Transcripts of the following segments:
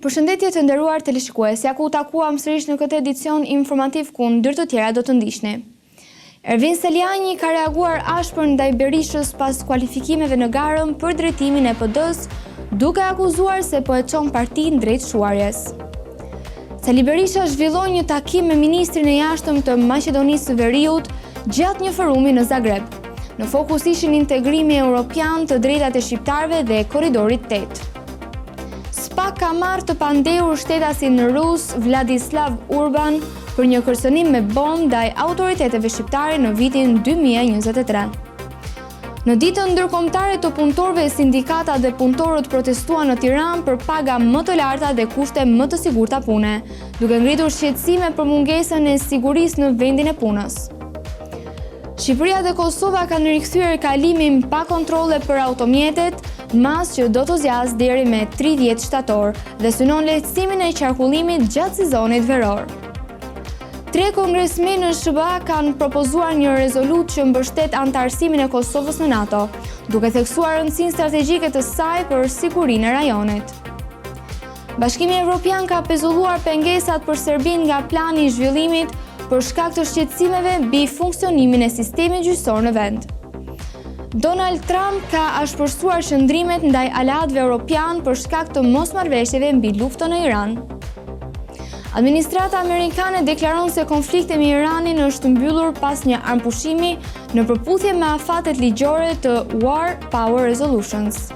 Përshëndetje të nderuar teleshikues, ja ku takuam sërish në këtë edicion informativ ku ndër të tjera do të ndiqni. Ervin Seliani ka reaguar ashpër ndaj Berishës pas kualifikimeve në garën për drejtimin e PD-s, duke akuzuar se po e çon partinë drejt shuarjes. Sali Berisha zhvilloi një takim me ministrin e jashtëm të Maqedonisë së Veriut gjatë një forumi në Zagreb. Në fokus ishin integrimi europian të drejtat e shqiptarëve dhe korridorit 8. SPA ka marrë të pandehur shtetasin rus Vladislav Urban për një kërcënim me bombë ndaj autoriteteve shqiptare në vitin 2023. Në ditën ndërkombëtare të punëtorëve, sindikatat dhe punëtorët protestuan në Tiranë për paga më të larta dhe kushte më të sigurta pune, duke ngritur shqetësime për mungesën e sigurisë në vendin e punës. Shqipëria dhe Kosova kanë rikthyer kalimin pa kontrolle për automjetet, mas që do të zjas deri me 30 shtator dhe synon lehtësimin e qarkullimit gjatë sezonit veror. 3 kongresmenë në SBA kanë propozuar një rezolut që mbështet antarësimin e Kosovës në NATO, duke theksuar rëndësinë strategjike të saj për sigurinë e rajonit. Bashkimi Evropian ka pezulluar pengesat për Serbinë nga plani i zhvillimit për shkak të shqetësimeve mbi funksionimin e sistemit gjyqësor në vend. Donald Trump ka ashpërsuar shëndrimet ndaj aleatëve europian për shkak të mosmarrëveshjeve mbi luftën në Iran. Administrata amerikane deklaron se konflikti me Iranin është mbyllur pas një armpushimi në përputhje me afatet ligjore të War Power Resolutions.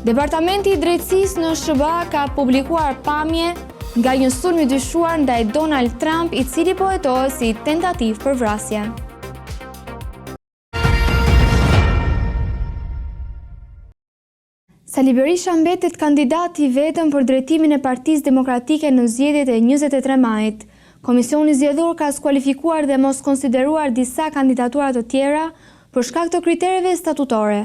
Departamenti i Drejtësisë në SBA ka publikuar pamje nga një sulm i dyshuar ndaj Donald Trump, i cili po hetohet si tentativë për vrasje. Sali Berisha mbetet kandidat i vetëm për drejtimin e Partisë Demokratike në zgjedhjet e 23 majit. Komisioni zgjedhor ka skualifikuar dhe mos konsideruar disa kandidatuara të tjera për shkak të kritereve statutore.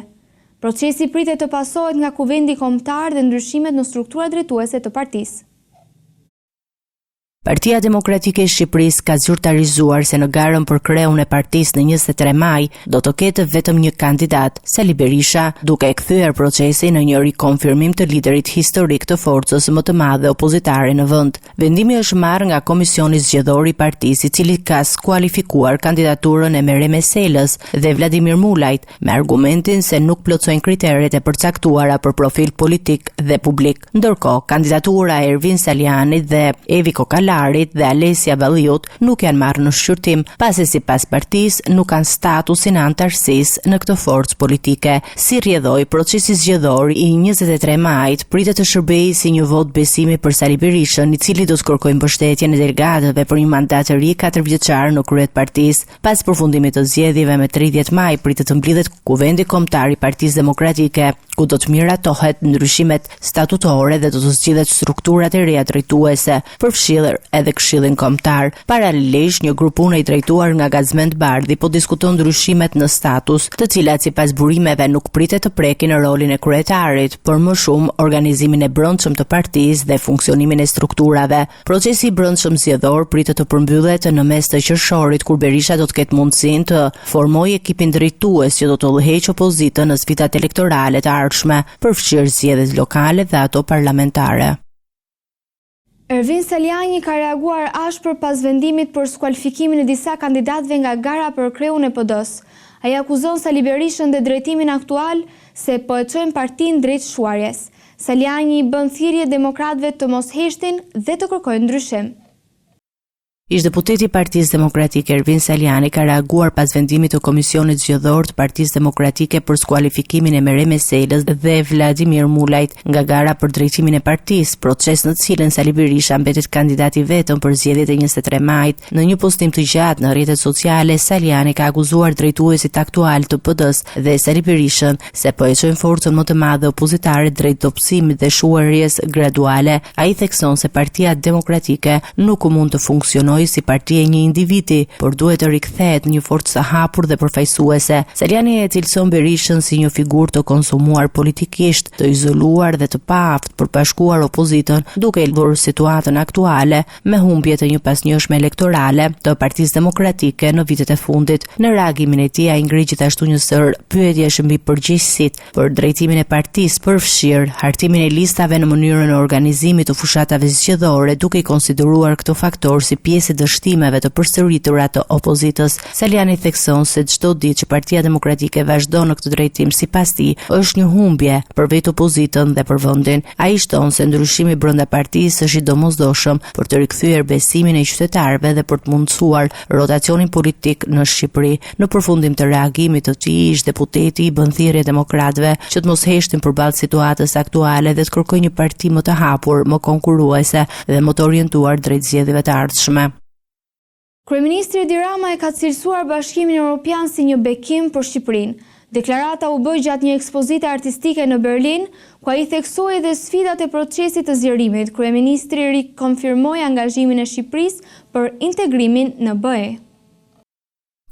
Procesi pritet të pasohet nga Kuvendi Kombëtar dhe ndryshimet në strukturat drejtuese të partisë. Partia Demokratike e Shqipërisë ka zyrtarizuar se në garën për kreun e partisë në 23 maj do të ketë vetëm një kandidat, Sali Berisha, duke e kthyer procesin në një rikonfirmim të liderit historik të forcës më të madhe opozitare në vend. Vendimi është marrë nga Komisioni Zgjedhor i partisë, i cili ka skualifikuar kandidaturën e Mereme Selës dhe Vladimir Mulajt me argumentin se nuk plotësojnë kriteret e përcaktuara për profil politik dhe publik. Ndërkohë, kandidatura e Ervin Selianit dhe Evi Kokala dhe Alesia Balliut nuk janë marrë në shqyrtim, pasi sipas partisë nuk kanë statusin e antarësisë në këtë forcë politike. Si rrjedhoi procesi zgjedhor i 23 majit, pritet të shërbejë si një vot besimi për Sali Berishën, i cili do të kërkojë mbështetjen e delegatëve për një mandat të ri 4 vjeçar në krye të partisë. Pas përfundimit të zgjedhjeve me 30 maj, pritet të mblidhet Kuvendi Kombëtar i Partisë Demokratike, ku do të miratohet ndryshimet statutore dhe do të zgjidhet strukturat e reja drejtuese, përfshirë edhe Këshillin Kombëtar. Paralelisht, një grup pune i drejtuar nga Gazmend Bardhi po diskuton ndryshimet në status, të cilat sipas burimeve nuk pritet të prekin në rolin e kryetarit, por më shumë organizimin e brendshëm të partisë dhe funksionimin e strukturave. Procesi i brendshëm zgjedhor pritet të përmbyllet në mes të qershorit, kur Berisha do të ketë mundësinë të formojë ekipin drejtues që do të udhëheqë opozitën në sfidat elektorale të ardhshme, përfshirë zgjedhjet lokale dhe ato parlamentare. Ervin Seliani ka reaguar ashpër pas vendimit për skualifikimin e disa kandidatëve nga gara për kreun e PD-s. Ai akuzon Sali Berishën dhe drejtimin aktual se po e çojnë partinë drejt shuarjes. Seliani i bën thirrje demokratëve të mos heshtin dhe të kërkojnë ndryshim. Ish-deputeti i Partisë Demokratike Ervin Seliani ka reaguar pas vendimit të Komisionit Zgjedhor të Partisë Demokratike për skualifikimin e Mereme Selës dhe Vladimir Mulajt nga gara për drejtimin e partisë, proces në të cilën Sali Berisha mbetet kandidat i vetëm për zgjedhjet e 23 majit. Në një postim të gjatë në rrjetet sociale, Seliani ka akuzuar drejtuesit aktual të PD-s dhe Sali Berishën se po e çojnë forcën më të madhe opozitare drejt dobësimit dhe shuarjes graduale. Ai thekson se Partia Demokratike nuk mund të funksionojë funksionojë si parti e një individi, por duhet të rikthehet në një forcë të hapur dhe përfaqësuese. Seliani e cilëson Berishën si një figurë të konsumuar politikisht, të izoluar dhe të paaft për bashkuar opozitën, duke lidhur situatën aktuale me humbje të një pasnjëshme elektorale të Partisë Demokratike në vitet e fundit. Në reagimin e tij ai ngri gjithashtu një sër pyetjesh mbi përgjegjësitë për drejtimin e partisë, përfshirë hartimin e listave në mënyrën e organizimit të fushatave zgjedhore, duke i konsideruar këto faktor si pjesë e dështimeve të përsëritura të opozitës. Seliani thekson se çdo ditë që Partia Demokratike vazhdon në këtë drejtim sipas tij është një humbje për vetë opozitën dhe për vendin. Ai shton se ndryshimi brenda partisë është i domosdoshëm për të rikthyer besimin e qytetarëve dhe për të mundësuar rotacionin politik në Shqipëri. Në përfundim të reagimit të tij, ish deputeti i bën thirrje demokratëve që të mos heshtin përballë situatës aktuale dhe të kërkojnë një parti më të hapur, më konkurruese dhe më të orientuar drejt zgjedhjeve të ardhshme. Kryeministri Edi Rama e ka cilësuar Bashkimin Evropian si një bekim për Shqipërinë. Deklarata u bë gjatë një ekspozite artistike në Berlin, ku ai theksoi edhe sfidat e procesit të zgjerimit. Kryeministri rikonfirmoi angazhimin e Shqipërisë për integrimin në BE.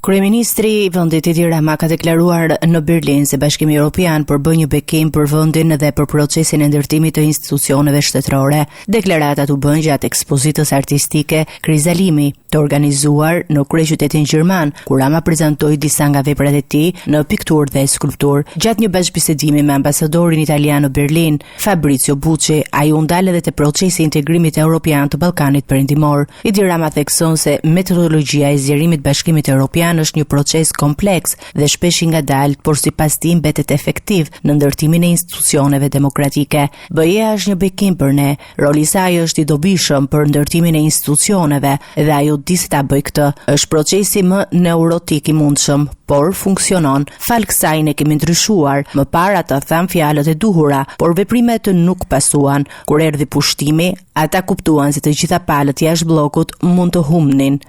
Kryeministri i vendit Edi Rama ka deklaruar në Berlin se Bashkimi Evropian përbën një bekim për vendin dhe për procesin e ndërtimit të institucioneve shtetërore. Deklaratat u bën gjatë ekspozitës artistike Krizalimi, të organizuar në kryeqytetin gjerman, ku Rama prezantoi disa nga veprat e tij në pikturë dhe skulpturë. Gjatë një bashkëbisedimi me ambasadorin italian në Berlin, Fabrizio Bucci, ai u ndal edhe te procesi i integrimit evropian të Ballkanit Perëndimor. Edi Rama thekson se metodologjia e zgjerimit Bashkimit Evropian është një proces kompleks dhe shpesh i ngadalt, por sipas tij mbetet efektiv në ndërtimin e institucioneve demokratike. BE-ja është një bekim për ne. Roli i saj është i dobishëm për ndërtimin e institucioneve dhe ajo di se ta bëj këtë. Është procesi më neurotik i mundshëm, por funksionon. Fal kësaj ne kemi ndryshuar. Më para të tham fjalët e duhura, por veprimet nuk pasuan. Kur erdhi pushtimi, ata kuptuan se të gjitha palët jashtë bllokut mund të humnin.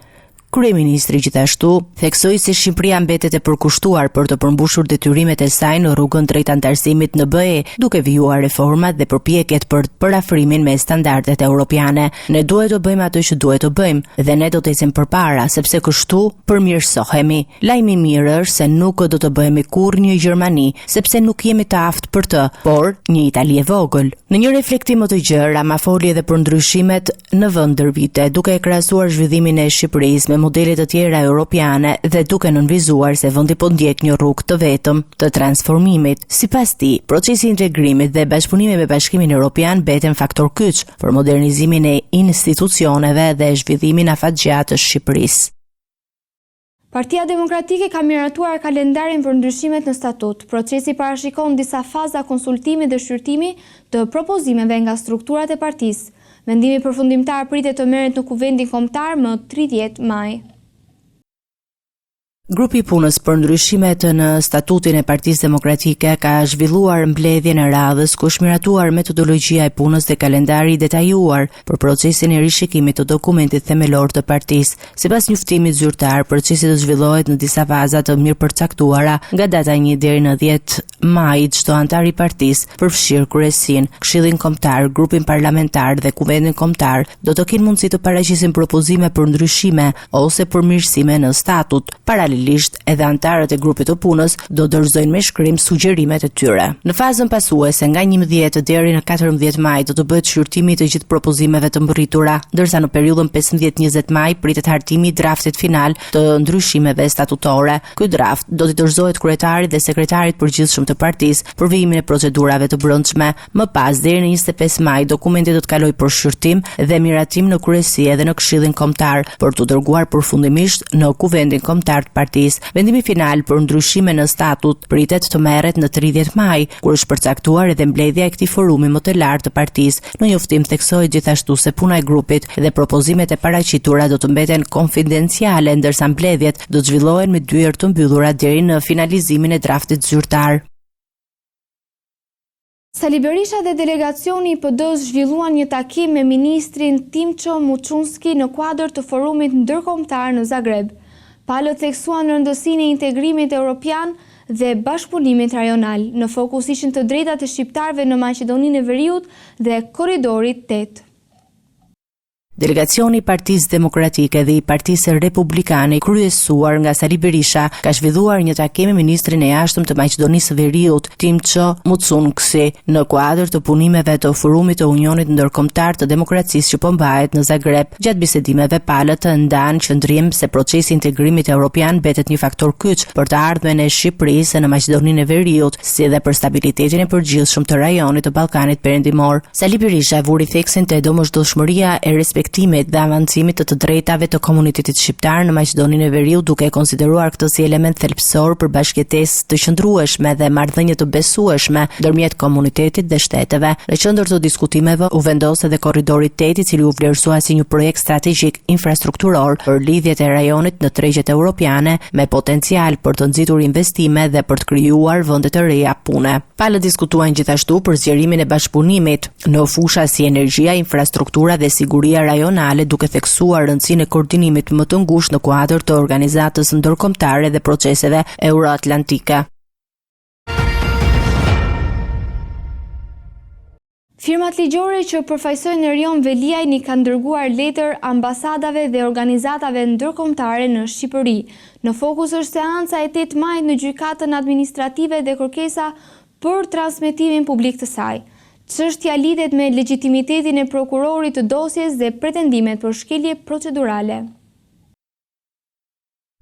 Kryeministri gjithashtu theksoi se Shqipëria mbetet e përkushtuar për të përmbushur detyrimet e saj në rrugën drejt antarësimit në BE, duke vijuar reformat dhe përpjekjet për parafrimin me standardet europiane. Ne duhet të bëjmë ato që duhet të bëjmë dhe ne do të ecim përpara, sepse kështu përmirësohemi. Lajmi i mirë është se nuk do të bëhemi kurrë një Gjermani, sepse nuk jemi të aftë për të, por një Itali e vogël. Në një reflektim më të gjerë, Rama foli edhe për ndryshimet në vend ndër vite, duke e krahasuar zhvillimin e Shqipërisë me modele të tjera europiane dhe duke nënvizuar se vendi po ndjek një rrugë të vetëm të transformimit. Sipas tij, procesi i integrimit dhe bashkëpunimi me Bashkimin Evropian beten faktor kyç për modernizimin e institucioneve dhe zhvillimin afatgjatë të Shqipërisë. Partia Demokratike ka miratuar kalendarin për ndryshimet në statut. Procesi parashikon disa faza konsultimi dhe shqyrtimi të propozimeve nga strukturat e partisë. Vendimi përfundimtar pritet të merret në Kuvendin Kombëtar më 30 maj. Grupi i punës për ndryshimet në statutin e Partisë Demokratike ka zhvilluar mbledhjen e radhës ku është miratuar metodologjia e punës dhe kalendari i detajuar për procesin e rishikimit të dokumentit themelor të partisë. Sipas njoftimit zyrtar, procesi do zhvillohet në disa faza të mirëpërcaktuara nga data 1 deri në 10 maj. Çdo antar i partisë, përfshirë kryesin, Këshillin Kombëtar, grupin parlamentar dhe Kuvendin Kombëtar, do të kenë mundësi të paraqesin propozime për ndryshime ose përmirësime në statut. Paralelisht, edhe antarët e grupit të punës do dorëzojnë me shkrim sugjerimet e tyre. Në fazën pasuese, nga 11 deri në 14 maj do të bëhet shqyrtimi të gjithë propozimeve të mbërritura, ndërsa në periudhën 15-20 maj pritet hartimi i draftit final të ndryshimeve statutore. Ky draft do t'i dorëzohet kryetarit dhe sekretarit përgjithshëm të partisë për vijimin e procedurave të brendshme. Më pas, deri në 25 maj, dokumenti do të kalojë për shqyrtim dhe miratim në kryesi dhe në Këshillin Kombëtar për të dërguar përfundimisht në Kuvendin Kombëtar të partisë. Vendimi final për ndryshime në statut pritet të merret në 30 maj, kur është përcaktuar edhe mbledhja e këtij forumi më të lartë të partisë. Në njoftim theksohet gjithashtu se puna e grupit dhe propozimet e paraqitura do të mbeten konfidenciale, ndërsa mbledhjet do të zhvillohen me dyert të mbyllura deri në finalizimin e draftit zyrtar. Sali Berisha dhe delegacioni i PD-s zhvilluan një takim me ministrin Timço Muçunski në kuadër të forumit ndërkombëtar në Zagreb. Palët theksuan rëndësinë e integrimit evropian dhe bashkëpunimit rajonal. Në fokus ishin të drejtat e shqiptarëve në Maqedoninë e Veriut dhe korridori 8. Delegacioni i Partisë Demokratike dhe i Partisë Republikane, kryesuar nga Sali Berisha, ka zhvilluar një takim me ministrin e jashtëm të Maqedonisë së Veriut, Timço Muçunksi, në kuadër të punimeve të Forumit të Unionit Ndërkombëtar të Demokracisë që po mbahet në Zagreb. Gjatë bisedimeve, palët ndanë qëndrim se procesi i integrimit evropian betet një faktor kyç për të ardhmen e Shqipërisë në Maqedoninë e Veriut, si dhe për stabilitetin e përgjithshëm të rajonit të Ballkanit Perëndimor. Sali Berisha vuri theksin te domosdoshmëria e respektimit dhe avancimit të drejtave të komunitetit shqiptar në Maqedoninë e Veriut, duke konsideruar këtë si element thelbësor për bashkëtesë të qëndrueshme dhe marrëdhënie të besueshme ndërmjet komunitetit dhe shteteve. Në qendër të diskutimeve u vendos edhe korridori 8, i cili u vlerësua si një projekt strategjik infrastrukturor për lidhjet e rajonit në tregjet europiane me potencial për të nxitur investime dhe për të krijuar vende të reja pune. Palët diskutuan gjithashtu për zgjerimin e bashkëpunimit në fusha si energjia, infrastruktura dhe siguria rajonale, duke theksuar rëndësinë e koordinimit më të ngushtë në kuadër të organizatës ndërkombëtare dhe proceseve euroatlantike. Firmat ligjore që përfaqësojnë Erion Veliajin i kanë dërguar letër ambasadave dhe organizatave ndërkombëtare në Shqipëri. Në fokus është seanca e 8 majit në gjykatën administrative dhe kërkesa për transmetimin publik të saj. Çështja lidhet me legjitimitetin e prokurorit të dosjes dhe pretendimet për shkelje procedurale.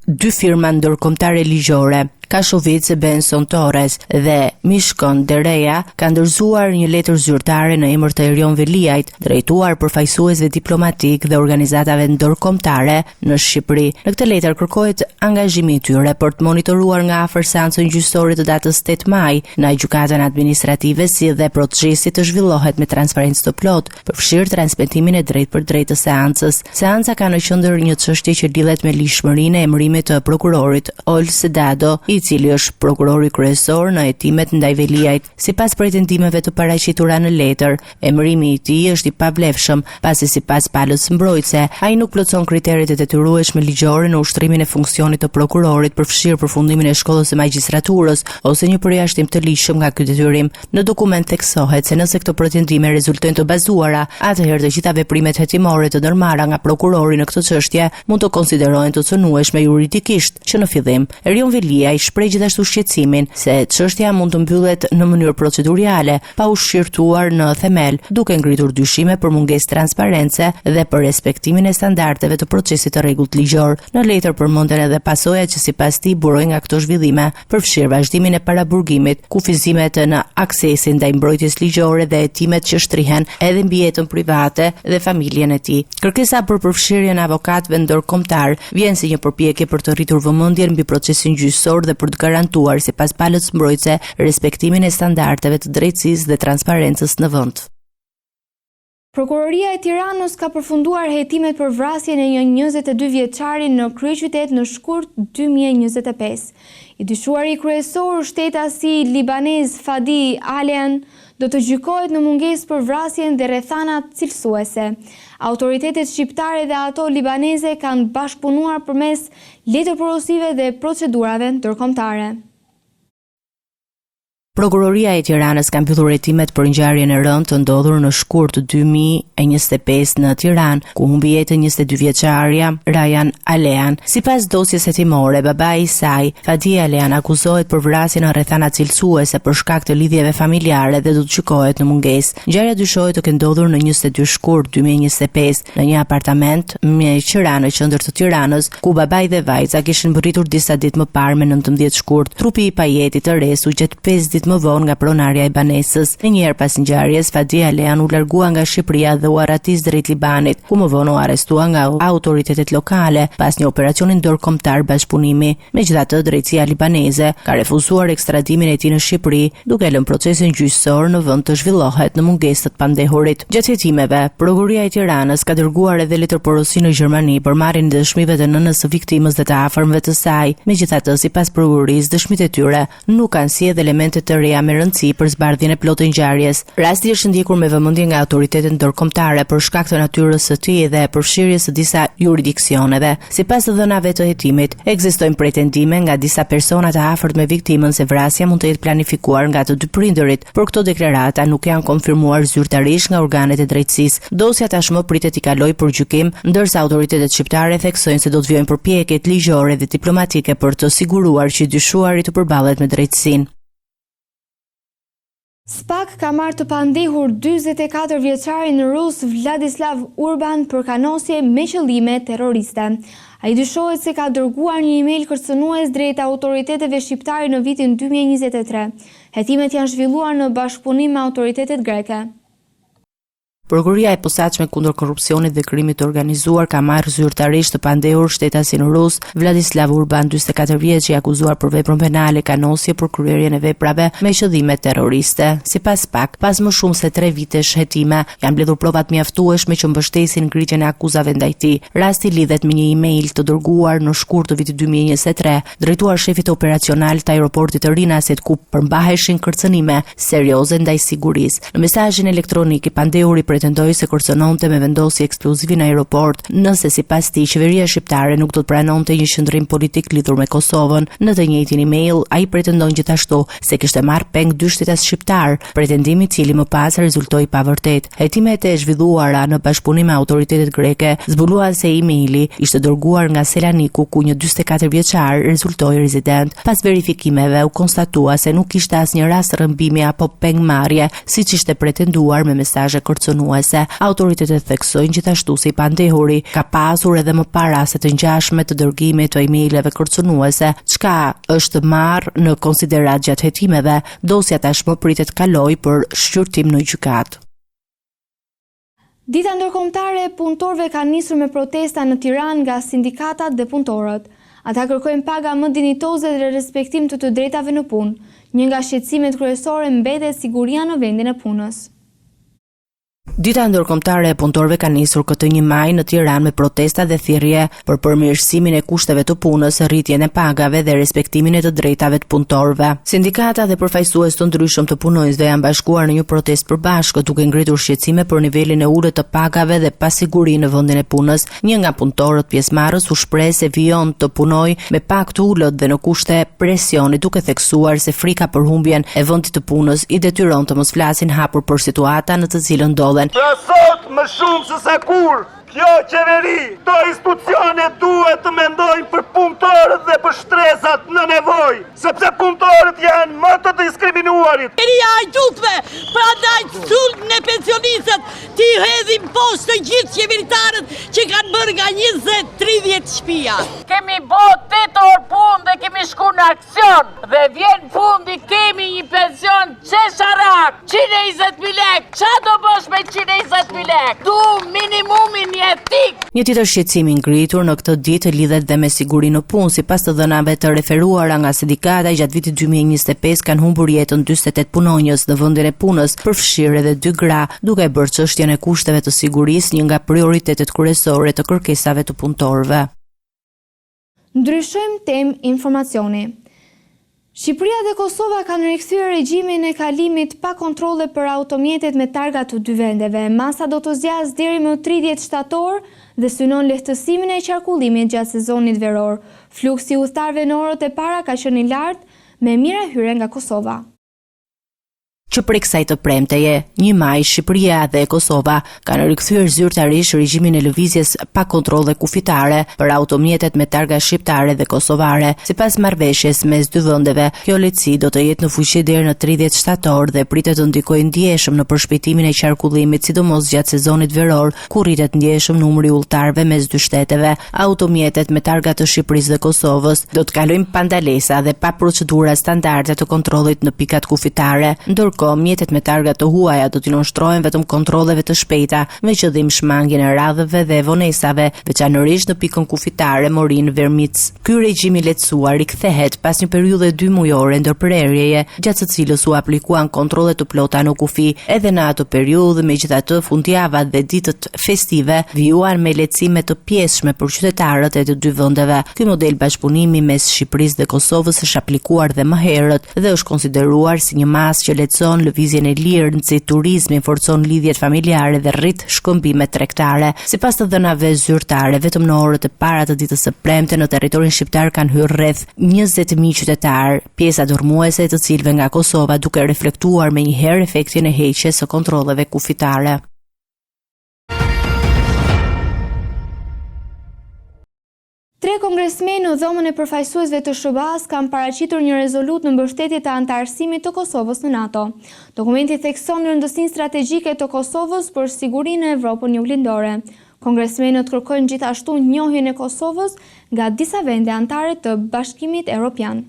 Dy firma ndërkombëtare ligjore, Kashovice Benson Torres dhe Mishkon Dereja, kanë ndërzuar një letër zyrtare në emër të Erion Veliajit, drejtuar përfaqësuesve diplomatik dhe organizatave ndërkombëtare në Shqipëri. Në këtë letër kërkohet angazhimi i tyre për të monitoruar nga afër seancën gjyqësore të datës 8 maj në gjykatën administrative, si dhe procesi të zhvillohet me transparencë të plotë, përfshirë transmetimin e drejt për drejt të seancës. Seanca ka në qendër një çështje që lidhet me lishmërinë e emërimit të prokurorit Ol Sedado, i cili është prokurori kryesor në hetimet ndaj Veliajit. Sipas pretendimeve të paraqitura në letër, emërimi i tij është i pavlefshëm, pasi sipas palës mbrojtëse, ai nuk plotson kriteret e detyrueshme ligjore në ushtrimin e funksionit të prokurorit, përfshirë përfundimin e shkollës së magjistraturës ose një përjashtim të ligjshëm nga ky detyrim. Në dokument theksohet se nëse këto pretendime rezultojnë të bazuara, atëherë të gjitha veprimet hetimore të ndërmarra nga prokurori në këtë çështje mund të konsiderohen të cënueshme juridikisht. Që në fillim, Erion Veliaj shpreh gjithashtu shqetësimin se çështja mund të mbyllet në mënyrë procedurale, pa u shqyrtuar në themel, duke ngritur dyshime për mungesë transparence dhe për respektimin e standardeve të procesit të rregullt ligjor. Në letër përmenden edhe pasojat që sipas tij burojnë nga këto zhvillime, përfshirë vazhdimin e paraburgimit, kufizimet në aksesin ndaj mbrojtjes ligjore dhe hetimet që shtrihen edhe mbi jetën private dhe familjen e tij. Kërkesa për përfshirjen e avokatëve ndërkombëtar vjen si një përpjekje për të rritur vëmendjen mbi procesin gjyqësor dhe për të garantuar sipas palës mbrojtëse respektimin e standardeve të drejtësisë dhe transparencës në vend. Prokuroria e Tiranës ka përfunduar hetimet për vrasjen e një 22 vjeçari në kryeqytet në shkurt 2025. I dyshuari kryesor shtetasi libanez Fadi Alean do të gjykohet në mungesë për vrasjen dhe rrethanat cilësuese. Autoritetet shqiptare dhe ato libaneze kanë bashkëpunuar përmes letërporosive dhe procedurave ndërkombëtare. Prokuroria e Tiranës ka mbyllur hetimet për ngjarjen e rëndë të ndodhur në shkurt 2025 në Tiranë, ku humbi jetën 22 vjeçaria Rayan Alean. Sipas dosjes hetimore, babai i saj, Fadi Alean, akuzohet për vrasjen në rrethana cilësuese për shkak të lidhjeve familjare dhe do të gjykohet në mungesë. Ngjarja dyshohet të ketë ndodhur në 22 shkurt 2025 në një apartament me qira në qendër të Tiranës, ku babai dhe vajza kishin mbërritur disa ditë më parë me 19 shkurt. Trupi i pajetit të res u gjet 5 ditë më vonë nga pronarja e banesës. Një herë pas ngjarjes, Fadi Alean u largua nga Shqipëria dhe u arratis drejt Libanit, ku më vonë u arrestua nga autoritetet lokale pas një operacioni ndërkombëtar bashkëpunimi. Megjithatë, drejtësia libaneze ka refuzuar ekstradimin e tij në Shqipëri, duke lënë procesin gjyqësor në vend të zhvillohet në mungesë të pandehurit. Gjatë hetimeve, Prokuroria e Tiranës ka dërguar edhe letërporosi në Gjermani për marrjen e dëshmive të nënës së viktimës dhe të afërmëve të saj. Megjithatë, sipas prokurorisë, dëshmitë e tyre nuk kanë si edhe elemente të reja me rëndësi për zbardhjen e plotë ngjarjes. Rasti është ndjekur me vëmendje nga autoritetet ndërkombëtare për shkak të natyrës së tij dhe përfshirjes së disa jurisdiksioneve. Sipas të dhënave të hetimit, ekzistojnë pretendime nga disa persona të afërt me viktimën se vrasja mund të jetë planifikuar nga të dy prindërit, por këto deklarata nuk janë konfirmuar zyrtarisht nga organet e drejtësisë. Dosja tashmë pritet i kalojë për gjykim, ndërsa autoritetet shqiptare theksojnë se do të vijojnë përpjekje ligjore dhe diplomatike për të siguruar që i dyshuari të përballet me drejtësinë. SPAK ka marrë të pandehur 44 vjeçarin rus Vladislav Urban për kanosje me qëllime terroriste. Ai dyshohet se ka dërguar një email kërcënues drejt autoriteteve shqiptare në vitin 2023. Hetimet janë zhvilluar në bashkëpunim me autoritetet greke. Prokuroria e posaçme kundër korrupsionit dhe krimit të organizuar ka marrë zyrtarisht të pandehur shtetasin rus Vladislav Urban, 44 vjeç, i akuzuar për veprën penale kanosje për kryerjen e veprave me qëllime terroriste. Sipas SPAK, pas më shumë se 3 vitesh hetime, janë mbledhur provat mjaftueshme që mbështesin ngritjen e akuzave ndaj tij. Rasti lidhet me një email të dërguar në shkurt të vitit 2023, drejtuar shefit operacional të aeroportit të Rinasit, ku përmbaheshin kërcënime serioze ndaj sigurisë. Në mesazhin elektronik, i pandehuri pretendoi se kërcënonte me vendosje eksplozivi në aeroport, nëse sipas tij qeveria shqiptare nuk do të pranonte një qendrim politik lidhur me Kosovën. Në të njëjtin email, ai pretendon gjithashtu se kishte marrë peng dy shtetas shqiptar, pretendimi i cili më pas rezultoi pa vërtet. Hetimet e zhvilluara në bashkëpunim me autoritetet greke zbuluan se emaili ishte dërguar nga Selaniku, ku një 44 vjeçar rezultoi rezident. Pas verifikimeve u konstatua se nuk kishte asnjë rast rrëmbimi apo pengmarrje, siç ishte pretenduar me mesazhe kërcënuese. Autoritetet theksojnë gjithashtu se i pandehuri ka pasur edhe më parë raste të ngjashme të dërgimit të emaileve kërcënuese, çka është marrë në konsiderat gjatë hetimeve. Dosja tashmë pritet kalojë për shqyrtim në gjykatë. Dita ndërkombëtare e punëtorëve ka nisur me protesta në Tiranë nga sindikatat dhe punëtorët. Ata kërkojnë paga më dinjitoze dhe respektim të drejtave në punë. Një nga shqetësimet kryesore mbetet siguria në vendin e punës. Dita ndërkombëtare e punëtorëve ka nisur këtë 1 maj në Tiranë me protesta dhe thirrje për përmirësimin e kushteve të punës, rritjen e pagave dhe respektimin e të drejtave të punëtorëve. Sindikata dhe përfaqësues të ndryshëm të punonjësve janë bashkuar në një protestë përbashkët, duke ngritur shqetësime për nivelin e ulët të pagave dhe pasigurinë në vendin e punës. Një nga punëtorët pjesëmarrës u shpreh se vijon të punojë me pak të ulët dhe në kushte presioni, duke theksuar se frika për humbjen e vendit të punës i detyron të mos flasin hapur për situata në të cilën ndodhen. Sot më shumë se sa kur, kjo qeveri, këto institucione duhet të mendojnë për punëtorët dhe për shtresat në nevojë, sepse punëtorët janë më të diskriminuarit. Qeveria e gjutme, prandaj sulm në pensionistët, ti hedhim poshtë të gjithë qeveritarët që kanë bërë nga 20-30 shtëpia. Kemi bërë 8 orë punë dhe kemi shku në aksion dhe vjen fundi, kemi një pension qesharak, 120.000 lek. Qa do bësh me 120.000 lek? Du minimumin etik. Një tjetër shqetësim i ngritur në këtë ditë lidhet dhe me sigurinë në punë. Sipas të dhënave të referuara nga sindikata, gjatë vitit 2025 kanë humbur jetën 48 punonjës në vendin e punës, përfshirë edhe 2 gra, duke bërë çështjen e kushteve të sigurisë një nga prioritetet kryesore të kërkesave të punëtorëve. Ndryshojmë temë informacioni. Shqipëria dhe Kosova kanë rikthyer regjimin e kalimit pa kontrolle për automjetet me targa të dy vendeve. Masa do të zgjasë deri më 30 shtator dhe synon lehtësimin e qarkullimit gjatë sezonit veror. Fluksi i udhëtarëve në orët e para ka qenë i lartë, me mira hyrje nga Kosova. Që prej kësaj të premteje, 1 maj, Shqipëria dhe Kosova kanë rikthyer zyrtarisht regjimin e lëvizjes pa kontrolle kufitare për automjetet me targa shqiptare dhe kosovare. Sipas marrëveshjes mes dy vendeve, kjo lehtësi do të jetë në fuqi deri në 30 shtator dhe pritet të ndikojë ndjeshëm në përshpejtimin e qarkullimit, sidomos gjatë sezonit veror, ku rritet ndjeshëm numri i udhëtarëve mes dy shteteve. Automjetet me targa të Shqipërisë dhe Kosovës do të kalojnë pa ndalesa dhe pa procedura standarde të kontrollit në pikat kufitare, ndërkohë ndërkohë mjetet me targa të huaja do t'i nënshtrohen vetëm kontrolleve të shpejta me qëllim shmangjen e radhëve dhe vonesave, veçanërisht në pikën kufitare Morin Vermic. Ky regjim i lehtësuar rikthehet pas një periudhe 2 mujore ndërprerjeje, gjatë së cilës u aplikuan kontrolle të plota në kufi. Edhe në atë periudhë, megjithatë, fundjavat dhe ditët festive vijuan me lehtësime të pjesshme për qytetarët e të dy vendeve. Ky model bashkëpunimi mes Shqipërisë dhe Kosovës është aplikuar dhe më herët dhe është konsideruar si një masë që lehtëson lëvizjen e lirë, nxit turizmin, forcon lidhjet familjare dhe rrit shkëmbimet tregtare. Sipas të dhënave zyrtare, vetëm në orët e para të ditës së premte në territorin shqiptar kanë hyrë rreth 20.000 qytetar, pjesa dërmuese e të cilëve nga Kosova, duke reflektuar menjëherë efektin e heqjes së kontrolleve kufitare. Tre kongresmenë në dhomën e përfaqësuesve të SHBA-s kanë paraqitur një rezolut në mbështetje të anëtarësimit të Kosovës në NATO. Dokumenti thekson rëndësinë strategjike të Kosovës për sigurinë e Evropën juglindore. Kongresmenët kërkojnë gjithashtu njohjen e Kosovës nga disa vende anëtare të Bashkimit Evropian.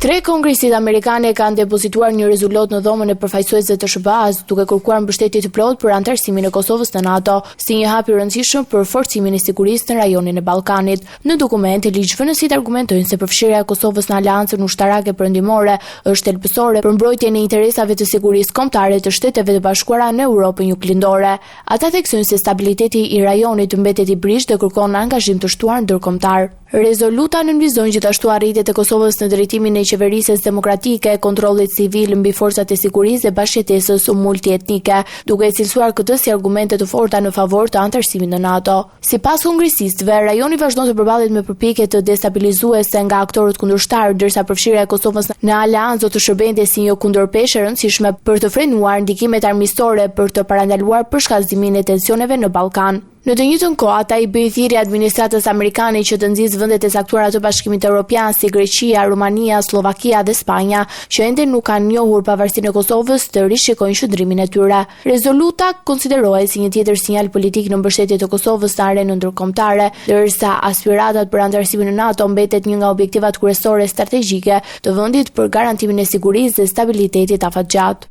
Tre kongresit amerikane kanë depozituar një rezolot në dhomën e përfaqësuesve të SHBA-s, duke kërkuar mbështetje të plotë për anëtarësimin e Kosovës në NATO, si një hap i rëndësishëm për forcimin e sigurisë në rajonin e Ballkanit. Në dokument, ligjvënësit argumentojnë se përfshirja e Kosovës në aleancën ushtarake perëndimore është thelbësore për mbrojtjen e interesave të sigurisë kombëtare të Shteteve të Bashkuara në Europën juglindore. Ata theksojnë se stabiliteti i rajonit mbetet i brish dhe kërkon angazhim të shtuar ndërkombëtar. Rezoluta nënvizon gjithashtu arritjet e Kosovës në drejtimin e qeverisjes demokratike, kontrollit civil mbi forcat e sigurisë dhe bashkëjetesës multietnike, duke cilësuar këtë si argumente të forta në favor të anëtarësimit në NATO. Sipas kongresistëve, rajoni vazhdon të përballet me përpjekje të destabilizuese nga aktorët kundërshtar, ndërsa përfshirja e Kosovës në aleancë do të shërbente si një kundërpeshë e rëndësishme për të frenuar ndikimet armiqësore për të parandaluar përshkallëzimin e tensioneve në Ballkan. Në të njëjtën kohë, ata i bëjnë thirrje administratës amerikane që të nxjisë vendet e caktuara të Bashkimit Evropian si Greqia, Rumania, Slovakia dhe Spanja, që ende nuk kanë njohur pavarësinë e Kosovës, të rishikojnë qëndrimin e tyre. Rezoluta konsiderohet si një tjetër sinjal politik në mbështetje të Kosovës në arenën ndërkombëtare, ndërsa aspiratat për anëtarësimin në NATO mbetet një nga objektivat kryesore strategjike të vendit për garantimin e sigurisë dhe stabilitetit afatgjatë.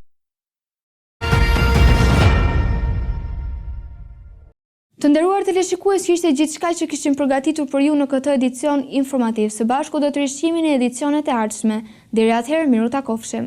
Të nderuar teleshikues, ishte gjithçka që kishim përgatitur për ju në këtë edicion informativ. Së bashku do të rishqimi në edicionet e ardhshme. Deri atëherë, miru takofshim.